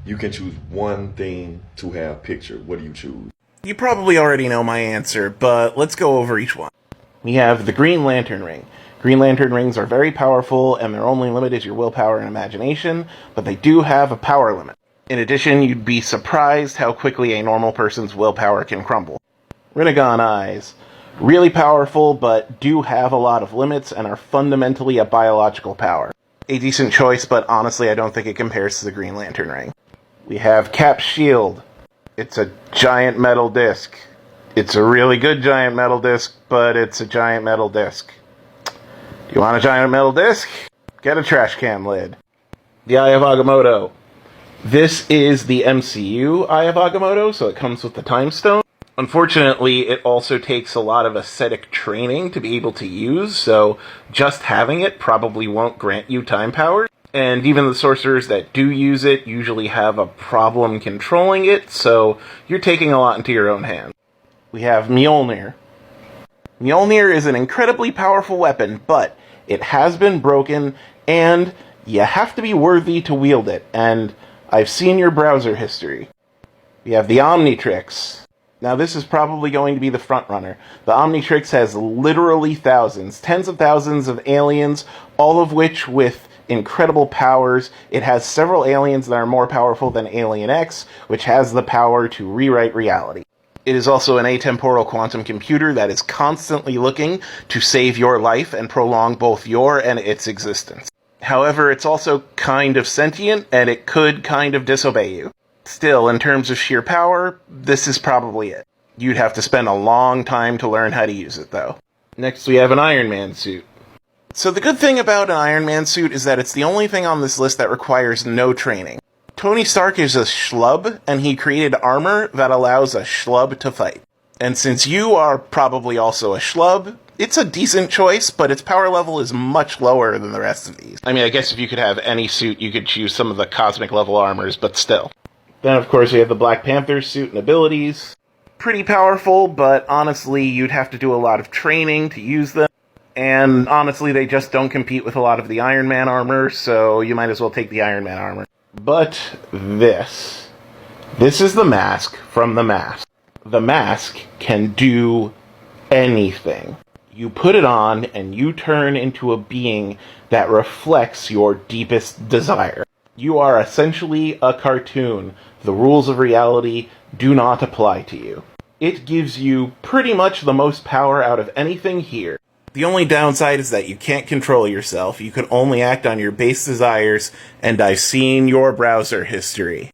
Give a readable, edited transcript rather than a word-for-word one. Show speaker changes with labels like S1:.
S1: You can choose one thing to have pictured. What do you choose?
S2: You probably already know my answer, but let's go over each one. We have the Green Lantern Ring. Green Lantern rings are very powerful, and their only limit is your willpower and imagination, but they do have a power limit. In addition, you'd be surprised how quickly a normal person's willpower can crumble. Rinnegan Eyes. Really powerful, but do have a lot of limits and are fundamentally a biological power. A decent choice, but honestly I don't think it compares to the Green Lantern Ring. We have Cap's Shield. It's a giant metal disc. It's a really good giant metal disc, but it's a giant metal disc. You want a giant metal disc? Get a trash can lid. The Eye of Agamotto. This is the MCU Eye of Agamotto, so it comes with the Time Stone. Unfortunately, it also takes a lot of ascetic training to be able to use, so just having it probably won't grant you time powers. And even the sorcerers that do use it usually have a problem controlling it, so you're taking a lot into your own hands. We have Mjolnir. Mjolnir is an incredibly powerful weapon, but it has been broken, and you have to be worthy to wield it, and I've seen your browser history. We have the Omnitrix. Now this is probably going to be the front runner. The Omnitrix has literally thousands, tens of thousands of aliens, all of which with incredible powers. It has several aliens that are more powerful than Alien X, which has the power to rewrite reality. It is also an atemporal quantum computer that is constantly looking to save your life and prolong both your and its existence. However, it's also kind of sentient, and it could kind of disobey you. Still, in terms of sheer power, this is probably it. You'd have to spend a long time to learn how to use it, though. Next, we have an Iron Man suit. So the good thing about an Iron Man suit is that it's the only thing on this list that requires no training. Tony Stark is a schlub, and he created armor that allows a schlub to fight. And since you are probably also a schlub, it's a decent choice, but its power level is much lower than the rest of these. I mean, I guess if you could have any suit, you could choose some of the cosmic level armors, but still. Then, of course, we have the Black Panther suit and abilities. Pretty powerful, but honestly, you'd have to do a lot of training to use them. And honestly, they just don't compete with a lot of the Iron Man armor, so you might as well take the Iron Man armor. But this is the mask from the mask. The mask can do anything. You put it on, and you turn into a being that reflects your deepest desire. You are essentially a cartoon. The rules of reality do not apply to you. It gives you pretty much the most power out of anything here. The only downside is that you can't control yourself. You can only act on your base desires, and I've seen your browser history.